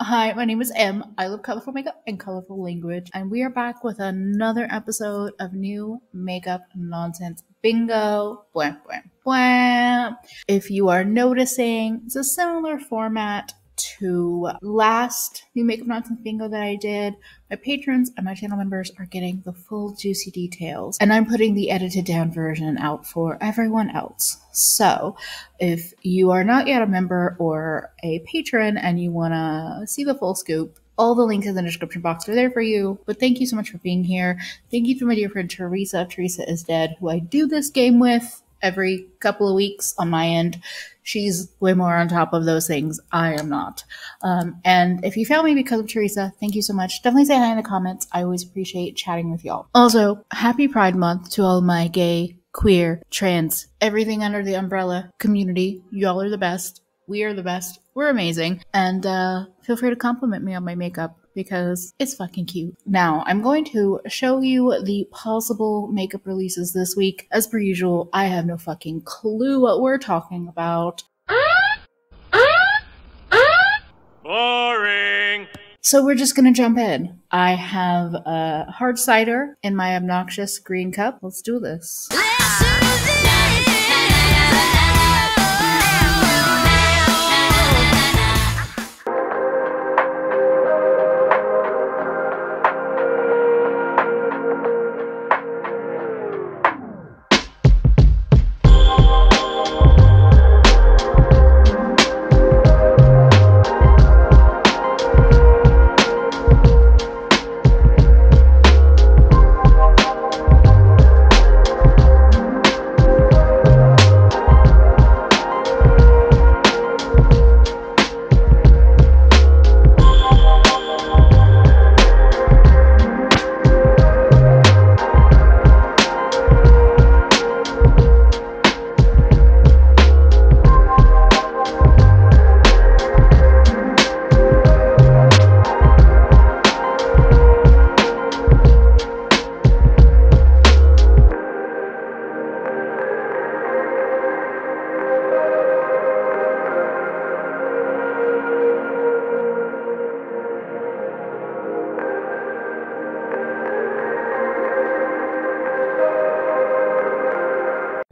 Hi, my name is Em. I love colorful makeup and colorful language, and we are back with another episode of new makeup nonsense bingo. Bwah, bwah, bwah. If you are noticing, it's a similar format to last new makeup nonsense bingo that I did. My patrons and my channel members are getting the full juicy details, and I'm putting the edited down version out for everyone else. So if you are not yet a member or a patron and you want to see the full scoop, all the links in the description box are there for you. But thank you so much for being here. Thank you to my dear friend Teresa. Teresa is dead, who I do this game with every couple of weeks on my end. She's way more on top of those things. I am not. And if you found me because of Teresa, thank you so much. Definitely say hi in the comments. I always appreciate chatting with y'all. Also, happy Pride Month to all my gay, queer, trans, everything under the umbrella community. Y'all are the best. We are the best. We're amazing. And feel free to compliment me on my makeup because it's fucking cute. Now, I'm going to show you the possible makeup releases this week. As per usual, I have no fucking clue what we're talking about. Boring! So we're just gonna jump in. I have a hard cider in my obnoxious green cup. Let's do this.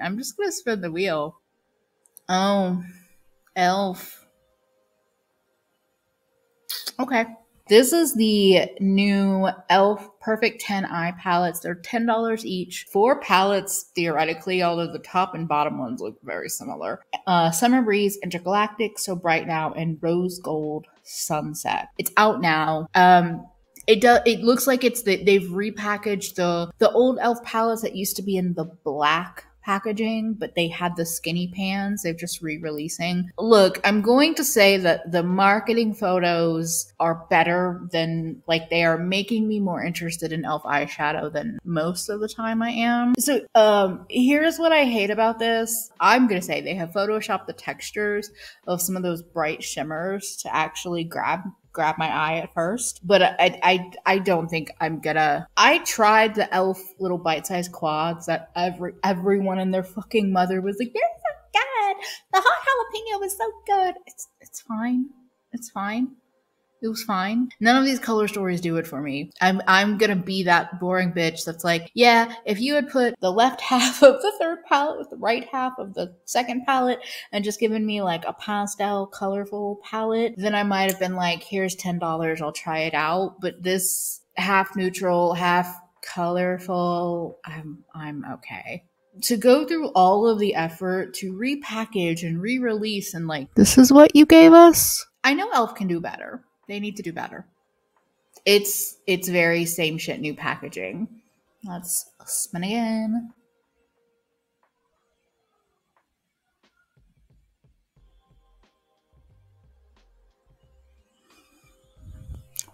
I'm just gonna spin the wheel. Oh, elf. Okay. This is the new elf Perfect 10 eye palettes. They're $10 each. 4 palettes, theoretically, although the top and bottom ones look very similar. Summer Breeze, Intergalactic, So Bright Now, and Rose Gold Sunset. It's out now. It looks like they've repackaged the old elf palettes that used to be in the black packaging, but they had the skinny pans. They're just re-releasing. Look, I'm going to say that the marketing photos are better than, like, they are making me more interested in elf eyeshadow than most of the time I am. So here's what I hate about this. I'm gonna say they have photoshopped the textures of some of those bright shimmers to actually grab my eye at first, but I don't think I'm gonna. I tried the elf little bite-sized quads that everyone and their fucking mother was like, they're so good. The hot jalapeno was so good. It's fine. It's fine. It was fine. None of these color stories do it for me. I'm gonna be that boring bitch that's like, yeah, if you had put the left half of the third palette with the right half of the second palette and just given me like a pastel colorful palette, then I might have been like, here's $10, I'll try it out. But this half neutral, half colorful, I'm okay. To go through all of the effort to repackage and re-release and like, this is what you gave us? I know elf can do better. They need to do better. It's very same shit, new packaging. Let's spin again.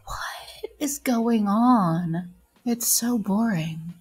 What is going on? It's so boring.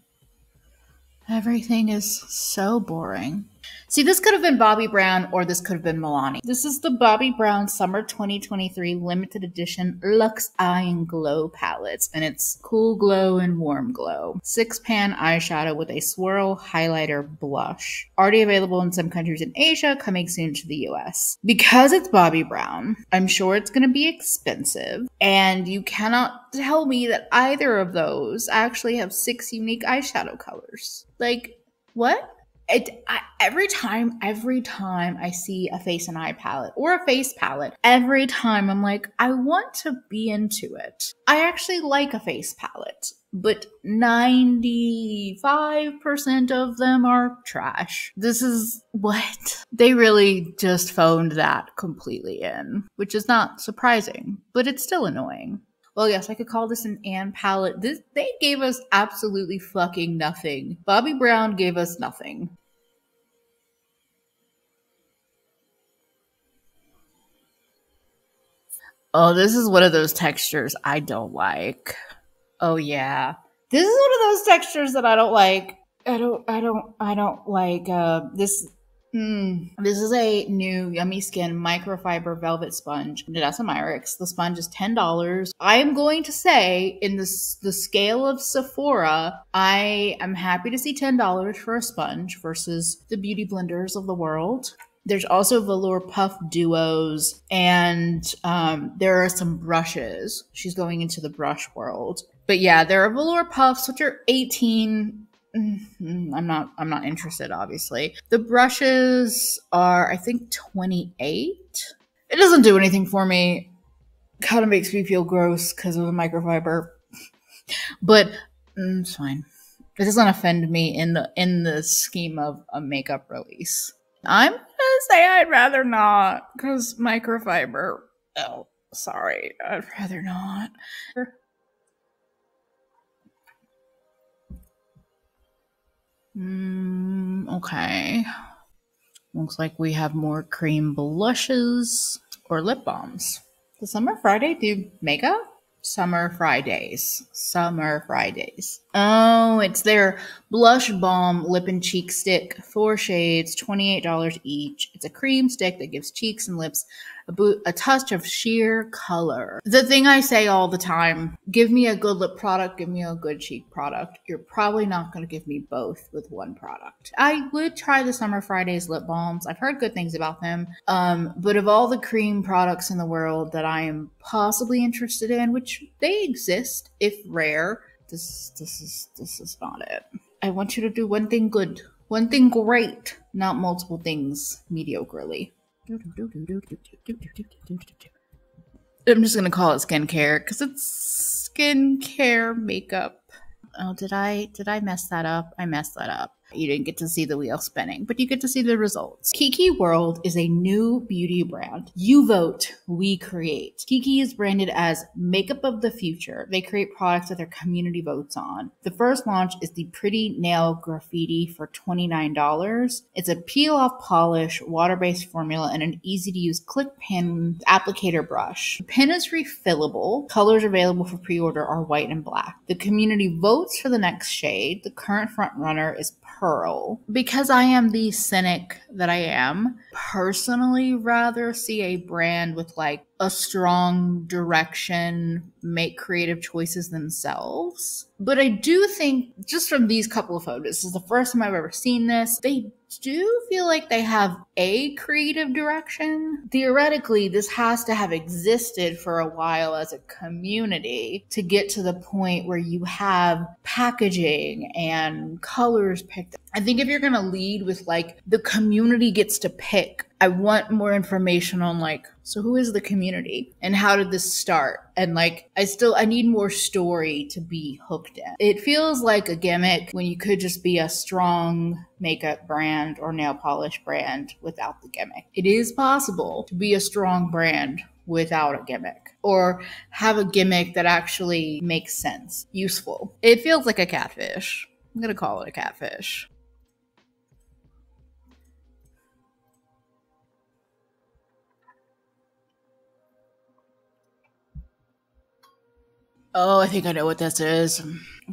Everything is so boring. See, this could have been Bobbi Brown or this could have been Milani. This is the Bobbi Brown Summer 2023 Limited Edition Luxe Eye and Glow palettes, and it's Cool Glow and Warm Glow. 6-pan eyeshadow with a swirl highlighter blush. Already available in some countries in Asia, coming soon to the US. Because it's Bobbi Brown, I'm sure it's going to be expensive, and you cannot tell me that either of those actually have 6 unique eyeshadow colors. Like, what? Every time I see a face and eye palette or a face palette, every time I'm like, I want to be into it. I actually like a face palette, but 95% of them are trash. This is what? They really just phoned that completely in, which is not surprising, but it's still annoying. Well, yes, I could call this an Anne palette. They gave us absolutely fucking nothing. Bobbi Brown gave us nothing. Oh, this is one of those textures I don't like. Oh yeah. This is one of those textures that I don't like. I don't like this. This is a new Yummy Skin microfiber velvet sponge. That's a Myrix. The sponge is $10. I am going to say, in the scale of Sephora, I am happy to see $10 for a sponge versus the beauty blenders of the world. There's also velour puff duos, and there are some brushes. She's going into the brush world. But yeah, there are velour puffs, which are $18. I'm not interested, obviously. The brushes are, I think, $28. It doesn't do anything for me. Kind of makes me feel gross because of the microfiber. But it's fine. It doesn't offend me in the scheme of a makeup release. I'm gonna say I'd rather not, because microfiber. Oh, sorry. I'd rather not. Okay. Looks like we have more cream blushes or lip balms. Does Summer Friday do makeup? Summer Fridays. Summer Fridays. Oh, it's their Blush Balm Lip and Cheek Stick. 4 shades, $28 each. It's a cream stick that gives cheeks and lips a touch of sheer color. The thing I say all the time, give me a good lip product, give me a good cheek product. You're probably not going to give me both with one product. I would try the Summer Fridays lip balms. I've heard good things about them. But of all the cream products in the world that I am possibly interested in, which they exist, if rare, this is not it. I want you to do one thing good, one thing great, not multiple things mediocrely. I'm just gonna call it skincare because it's skincare makeup. Oh, did I mess that up? I messed that up. You didn't get to see the wheel spinning, but you get to see the results. Kiki World is a new beauty brand. You vote, we create. Kiki is branded as makeup of the future. They create products that their community votes on. The first launch is the Pretty Nail Graffiti for $29. It's a peel-off polish, water-based formula, and an easy-to-use click pen applicator brush. The pen is refillable. Colors available for pre-order are white and black. The community votes for the next shade. The current front runner is Pearl. Because I am the cynic that I am, personally rather see a brand with like a strong direction, make creative choices themselves. But I do think, just from these couple of photos, this is the first time I've ever seen this, they do feel like they have a creative direction. Theoretically, this has to have existed for a while as a community to get to the point where you have packaging and colors picked. I think if you're going to lead with like the community gets to pick, I want more information on like, so who is the community and how did this start? And like, I need more story to be hooked in. It feels like a gimmick when you could just be a strong makeup brand or nail polish brand without the gimmick. It is possible to be a strong brand without a gimmick or have a gimmick that actually makes sense, useful. It feels like a catfish. I'm going to call it a catfish. Oh, I think I know what this is.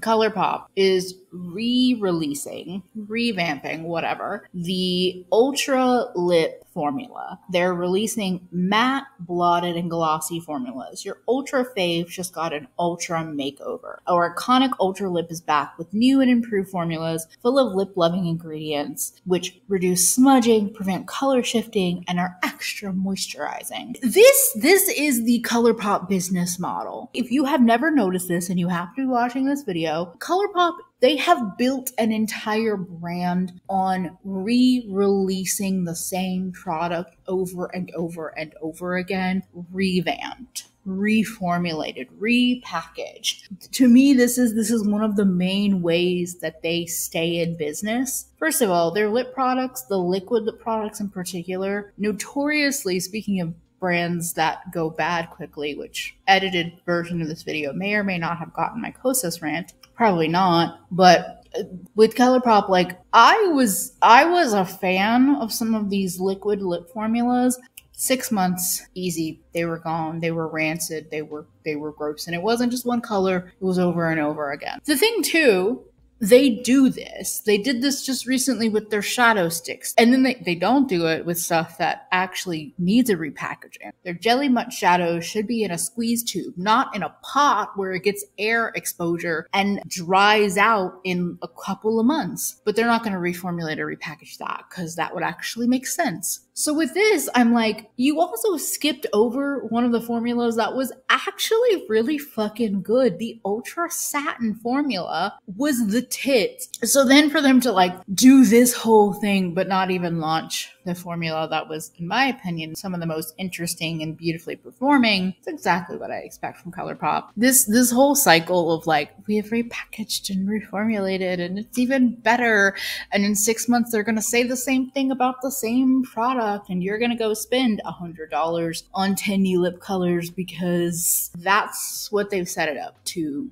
ColourPop is re-releasing, revamping, whatever, the Ultra Lip formula. They're releasing matte, blotted, and glossy formulas. Your Ultra fave just got an Ultra makeover. Our iconic Ultra Lip is back with new and improved formulas full of lip-loving ingredients, which reduce smudging, prevent color shifting, and are extra moisturizing. This is the ColourPop business model. If you have never noticed this and you have to be watching this video, ColourPop, they have built an entire brand on re-releasing the same product over and over and over again, revamped, reformulated, repackaged. To me, this is one of the main ways that they stay in business. First of all, their lip products, the liquid lip products in particular, notoriously, speaking of brands that go bad quickly, which edited version of this video may or may not have gotten my Kosas rant. Probably not, but with ColourPop, like I was a fan of some of these liquid lip formulas. 6 months, easy. They were gone. They were rancid. They were gross. And it wasn't just one color. It was over and over again. The thing too, they do this. They did this just recently with their shadow sticks. And then they don't do it with stuff that actually needs a repackaging. Their Jelly Mutt shadows should be in a squeeze tube, not in a pot where it gets air exposure and dries out in a couple of months. But they're not going to reformulate or repackage that because that would actually make sense. So with this, I'm like, you also skipped over one of the formulas that was actually really fucking good. The Ultra Satin formula was the tits. So then for them to like do this whole thing, but not even launch the formula that was, in my opinion, some of the most interesting and beautifully performing, it's exactly what I expect from ColourPop. This whole cycle of like, we have repackaged and reformulated and it's even better. And in 6 months, they're going to say the same thing about the same product. And you're going to go spend $100 on 10 new lip colors because that's what they've set it up to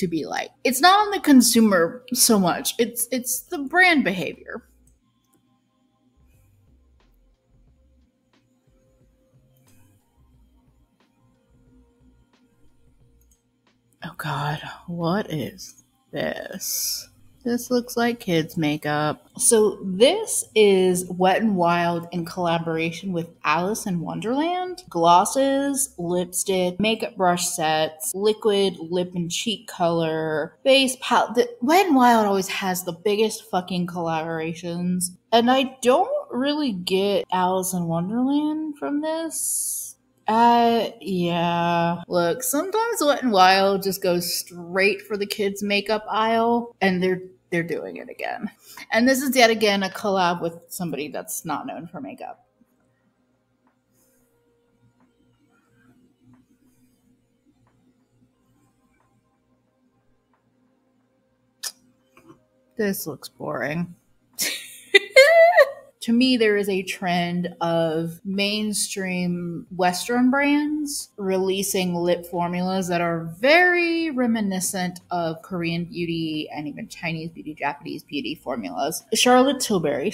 be like. It's not on the consumer so much. It's the brand behavior. Oh God, what is this? This looks like kids' makeup. So this is Wet n Wild in collaboration with Alice in Wonderland. Glosses, lipstick, makeup brush sets, liquid lip and cheek color, base palette. Wet n Wild always has the biggest fucking collaborations. And I don't really get Alice in Wonderland from this. Yeah. Look, sometimes Wet n Wild just goes straight for the kids' makeup aisle, and they're doing it again. And this is yet again a collab with somebody that's not known for makeup. This looks boring. To me, there is a trend of mainstream Western brands releasing lip formulas that are very reminiscent of Korean beauty and even Chinese beauty, Japanese beauty formulas. Charlotte Tilbury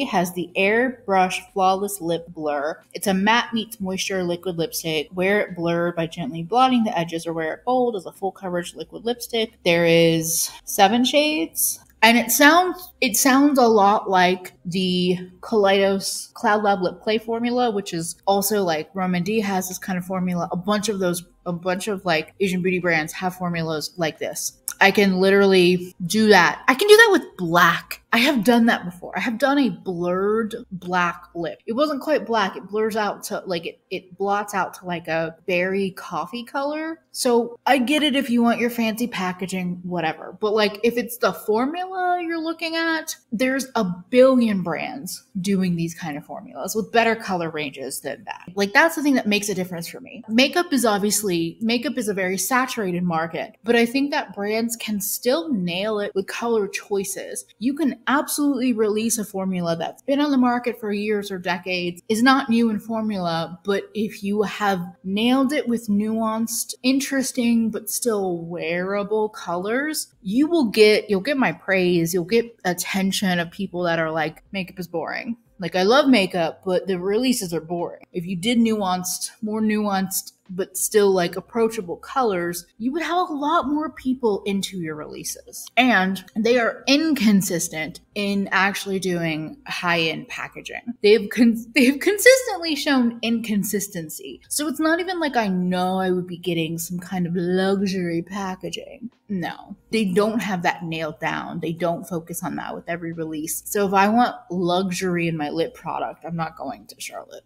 has the Airbrush Flawless Lip Blur. It's a matte meets moisture liquid lipstick. Wear it blurred by gently blotting the edges or wear it bold as a full coverage liquid lipstick. There is 7 shades. And it sounds a lot like the Kaleidos Cloud Lab Lip Clay formula, which is also like Roman D has this kind of formula. A bunch of like Asian beauty brands have formulas like this. I can literally do that. I can do that with black. I have done that before. I have done a blurred black lip. It wasn't quite black. It blurs out to like, it blots out to like a berry coffee color. So I get it if you want your fancy packaging, whatever. But like if it's the formula you're looking at, there's a billion brands doing these kind of formulas with better color ranges than that. Like that's the thing that makes a difference for me. Makeup is a very saturated market, but I think that brands can still nail it with color choices. You can absolutely release a formula that's been on the market for years or decades, is not new in formula, but if you have nailed it with nuanced, interesting, but still wearable colors, you'll get my praise. You'll get attention of people that are like, makeup is boring. Like I love makeup, but the releases are boring. If you did more nuanced but still like approachable colors, you would have a lot more people into your releases. And they are inconsistent in actually doing high-end packaging. They've consistently shown inconsistency. So it's not even like I know I would be getting some kind of luxury packaging. No, they don't have that nailed down. They don't focus on that with every release. So if I want luxury in my lip product, I'm not going to Charlotte.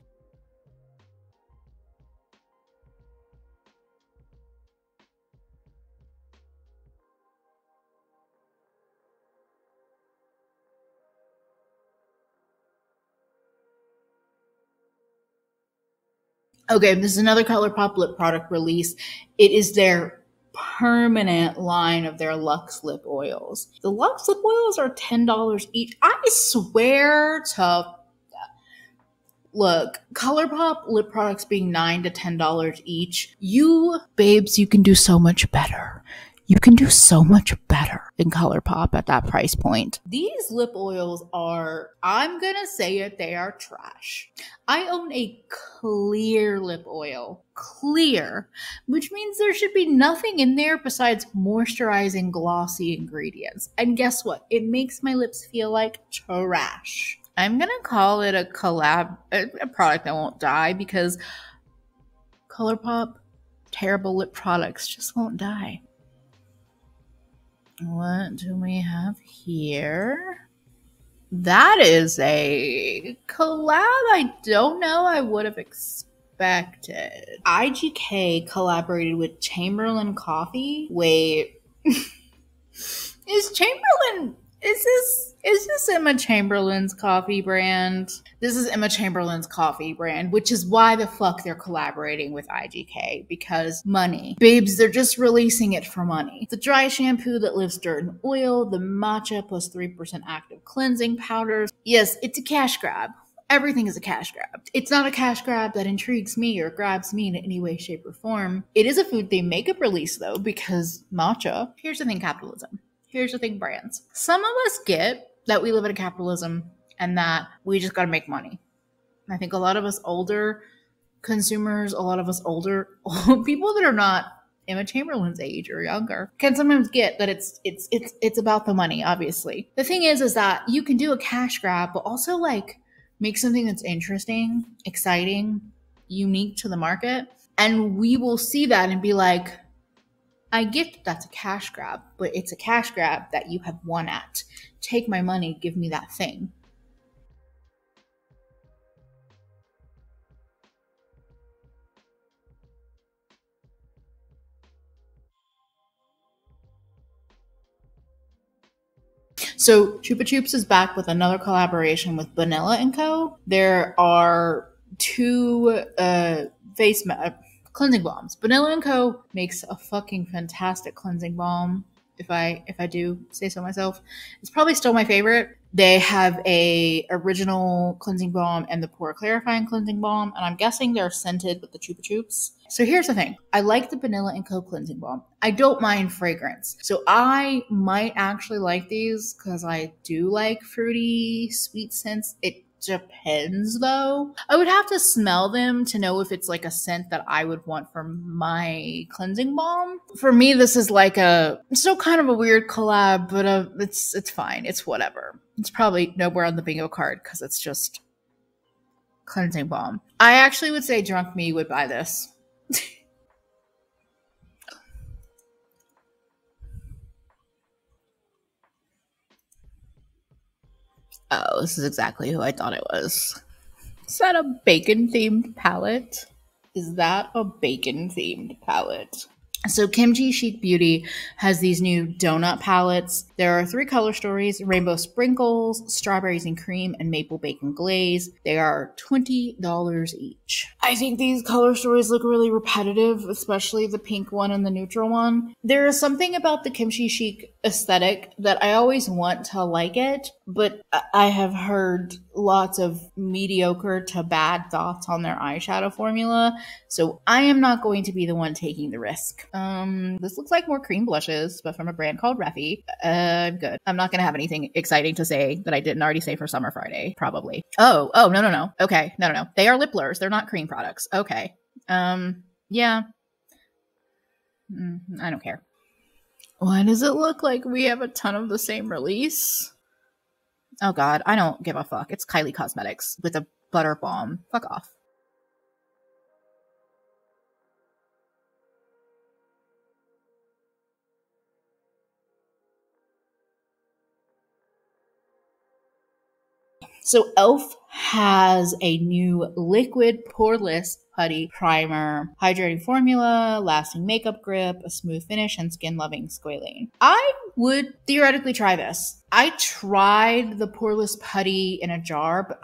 Okay, this is another ColourPop lip product release. It is their permanent line of their Luxe lip oils. The Luxe lip oils are $10 each. I swear to... Look, ColourPop lip products being $9 to $10 each, you, babes, you can do so much better. You can do so much better than ColourPop at that price point. These lip oils are, I'm gonna say it, they are trash. I own a clear lip oil. Clear. Which means there should be nothing in there besides moisturizing glossy ingredients. And guess what? It makes my lips feel like trash. I'm gonna call it a collab, a product that won't die, because ColourPop, terrible lip products just won't die. What do we have here? That is a collab I don't know I would have expected. IGK collaborated with Chamberlain Coffee. Wait. Is this Emma Chamberlain's coffee brand? This is Emma Chamberlain's coffee brand, which is why the fuck they're collaborating with IGK, because money. Babes, they're just releasing it for money. The dry shampoo that lifts dirt and oil, the matcha plus 3% active cleansing powders. Yes, it's a cash grab. Everything is a cash grab. It's not a cash grab that intrigues me or grabs me in any way, shape, or form. It is a food themed makeup release though, because matcha. Here's the thing, capitalism. Here's the thing, brands. Some of us get that we live in a capitalism and that we just gotta make money. I think a lot of us older consumers, a lot of us older people that are not Emma Chamberlain's age or younger can sometimes get that it's about the money, obviously. The thing is that you can do a cash grab, but also like make something that's interesting, exciting, unique to the market. And we will see that and be like, I get that that's a cash grab, but it's a cash grab that you have won at. Take my money, give me that thing. So Chupa Chups is back with another collaboration with Vanilla & Co. There are two cleansing balms. Vanilla & Co. makes a fucking fantastic cleansing balm. If I do say so myself, it's probably still my favorite. They have a original cleansing balm and the pore clarifying cleansing balm, and I'm guessing they're scented with the Chupa Chups. So here's the thing. I like the Vanilla & Co. cleansing balm. I don't mind fragrance. So I might actually like these because I do like fruity, sweet scents. It depends though. I would have to smell them to know if it's like a scent that I would want for my cleansing balm. For me, this is like it's still kind of a weird collab, but it's fine. It's whatever. It's probably nowhere on the bingo card because it's just cleansing balm. I actually would say drunk me would buy this. Oh, this is exactly who I thought it was. Is that a bacon-themed palette? Is that a bacon-themed palette? So Kimchi Chic Beauty has these new donut palettes. There are 3 color stories: rainbow sprinkles, strawberries and cream, and maple bacon glaze. They are $20 each. I think these color stories look really repetitive, especially the pink one and the neutral one. There is something about the Kimchi Chic aesthetic that I always want to like it, but I have heard lots of mediocre to bad thoughts on their eyeshadow formula, so I am not going to be the one taking the risk. This looks like more cream blushes, but from a brand called Reffy. I'm good. I'm not gonna have anything exciting to say that I didn't already say for Summer Friday, probably. Oh, no. Okay, no. They are lip blurs. They're not cream products. Okay. Yeah. I don't care. Why does it look like we have a ton of the same release? Oh god, I don't give a fuck. It's Kylie Cosmetics with a butter balm. Fuck off. So e.l.f. has a new liquid poreless putty primer, hydrating formula, lasting makeup grip, a smooth finish, and skin-loving squalane. I would theoretically try this. I tried the poreless putty in a jar, but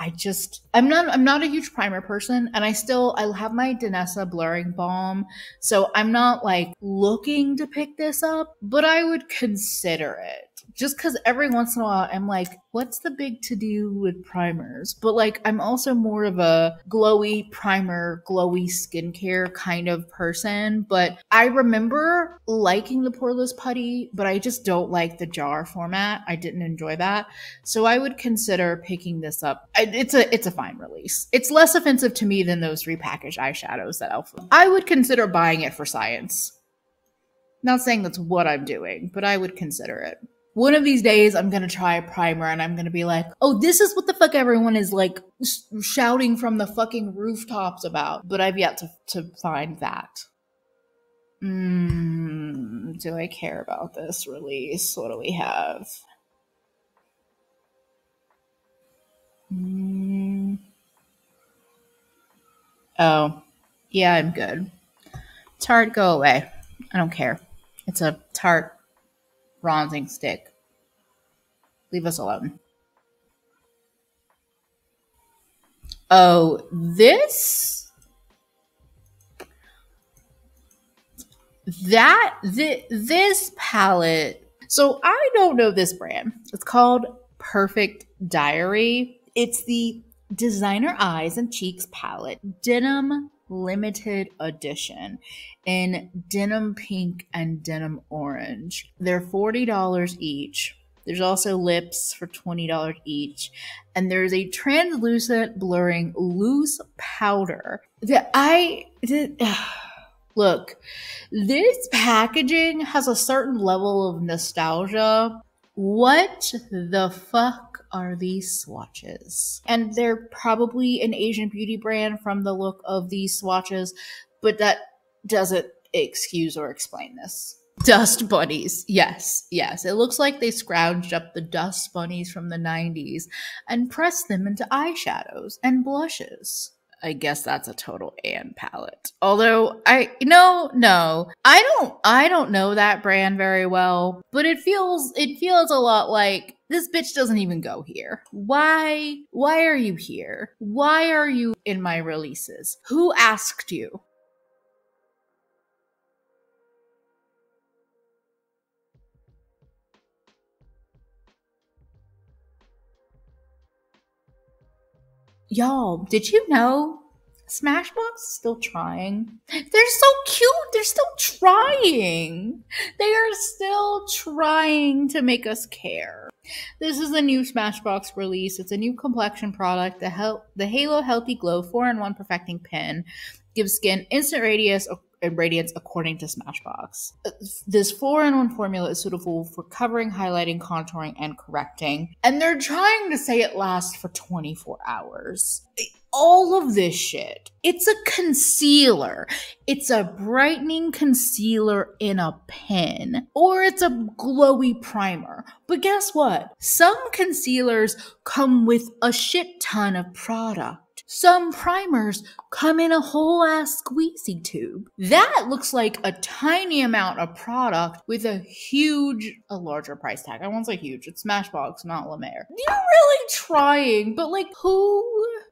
I'm not a huge primer person, and I have my Danessa blurring balm, so I'm not like looking to pick this up, but I would consider it. Just because every once in a while I'm like, what's the big to do with primers? But like, I'm also more of a glowy primer, glowy skincare kind of person. But I remember liking the poreless putty, but I just don't like the jar format. I didn't enjoy that. So I would consider picking this up. It's a fine release. It's less offensive to me than those repackaged eyeshadows that e.l.f. I would consider buying it for science. Not saying that's what I'm doing, but I would consider it. One of these days, I'm going to try a primer and I'm going to be like, oh, this is what the fuck everyone is like shouting from the fucking rooftops about. But I've yet to find that. Do I care about this release? What do we have? Oh, yeah, I'm good. Tarte, go away. I don't care. It's a Tarte bronzing stick. Leave us alone. Oh, this palette. So I don't know this brand. It's called Perfect Diary. It's the Designer Eyes and Cheeks palette, denim limited edition in denim pink and denim orange. They're $40 each. There's also lips for $20 each. And there's a translucent blurring loose powder that look, this packaging has a certain level of nostalgia. What the fuck are these swatches? And they're probably an Asian beauty brand from the look of these swatches, but that doesn't excuse or explain this. Dust bunnies. Yes. It looks like they scrounged up the dust bunnies from the 90s and pressed them into eyeshadows and blushes. I guess that's a total Anne palette. Although I don't know that brand very well, but it feels a lot like this bitch doesn't even go here. Why are you here? Why are you in my releases? Who asked you? Y'all, did you know Smashbox is still trying? They're so cute. They're still trying. They are still trying to make us care. This is a new Smashbox release. It's a new complexion product. The Halo Healthy Glow 4-in-1 Perfecting Pen gives skin instant radiance according to Smashbox. This 4-in-1 formula is suitable for covering, highlighting, contouring, and correcting. And they're trying to say it lasts for 24 hours. All of this shit. It's a concealer. It's a brightening concealer in a pen. Or it's a glowy primer. But guess what? Some concealers come with a shit ton of product. Some primers come in a whole ass squeezy tube. That looks like a tiny amount of product with a larger price tag. I won't say huge. It's Smashbox, not La Mer. You're really trying, but like who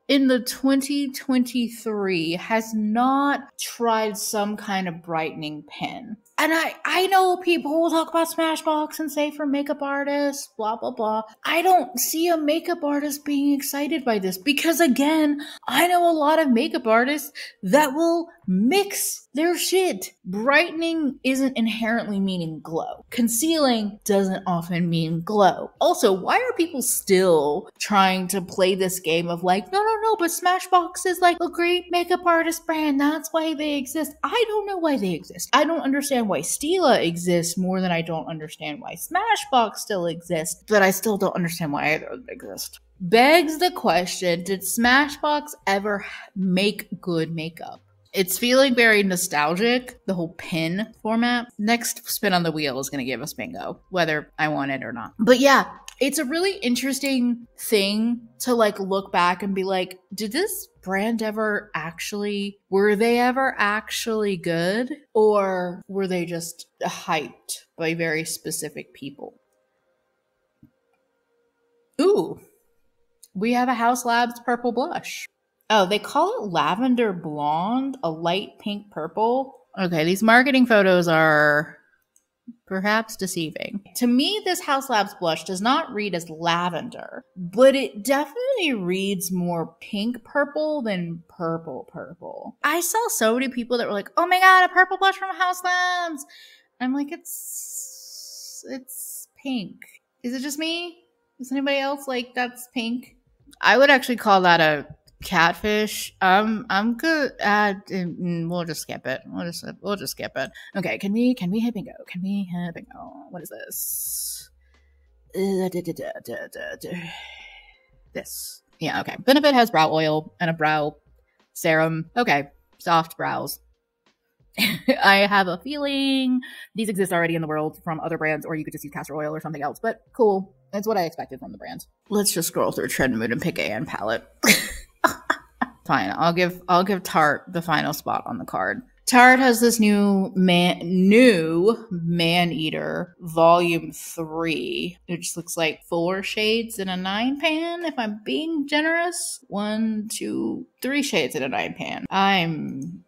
in the 2023 has not tried some kind of brightening pen? And I know people will talk about Smashbox and say for makeup artists, blah, blah, blah. I don't see a makeup artist being excited by this because, again, I know a lot of makeup artists that will mix They're shit. Brightening isn't inherently meaning glow. Concealing doesn't often mean glow. Also, why are people still trying to play this game of like, no, but Smashbox is like a great makeup artist brand. That's why they exist. I don't know why they exist. I don't understand why Stila exists more than I don't understand why Smashbox still exists, but I still don't understand why either of them exist. Begs the question, did Smashbox ever make good makeup? It's feeling very nostalgic, the whole pin format. Next spin on the wheel is going to give us bingo, whether I want it or not. But yeah, it's a really interesting thing to like look back and be like, did this brand ever actually, were they ever actually good? Or were they just hyped by very specific people? Ooh, we have a House Labs purple blush. Oh, they call it lavender blonde, a light pink purple. Okay, these marketing photos are perhaps deceiving. To me, this House Labs blush does not read as lavender, but it definitely reads more pink purple than purple. I saw so many people that were like, oh my god, a purple blush from House Labs. I'm like, it's pink. Is it just me? Is anybody else like, that's pink? I would actually call that a catfish. I'm good at. We'll just skip it. We'll just skip it. Okay, can we hit bingo? Can we hit bingo? What is this? This. Yeah. Okay. Benefit has brow oil and a brow serum. Okay. Soft brows. I have a feeling these exist already in the world from other brands, or you could just use castor oil or something else. But cool. That's what I expected from the brand. Let's just scroll through Trendmood and pick a Ann palette. Fine, I'll give Tarte the final spot on the card. Tarte has this new Man-Eater Volume 3, which looks like 4 shades in a 9 pan, if I'm being generous. 1, 2, 3 shades in a 9 pan. I'm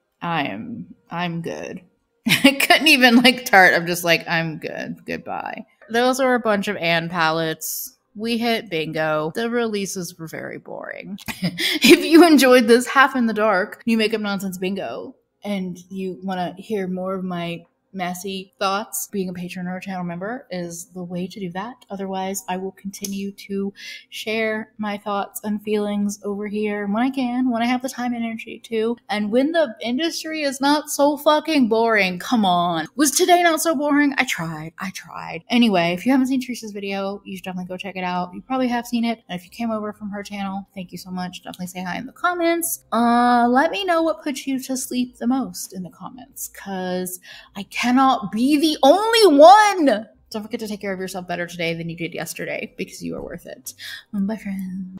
good. I couldn't even like Tarte. I'm just like, I'm good. Goodbye. Those are a bunch of Ann palettes. We hit bingo. The releases were very boring. If you enjoyed this half in the dark, new makeup nonsense bingo, and you want to hear more of my messy thoughts, being a patron or a channel member is the way to do that. Otherwise, I will continue to share my thoughts and feelings over here when I can, when I have the time and energy to, and when the industry is not so fucking boring. Come on. Was today not so boring? I tried. Anyway, if you haven't seen Teresa's video, you should definitely go check it out. You probably have seen it. And if you came over from her channel, thank you so much. Definitely say hi in the comments. Let me know what puts you to sleep the most in the comments, because I cannot be the only one. Don't forget to take care of yourself better today than you did yesterday, because you are worth it. Bye, friends.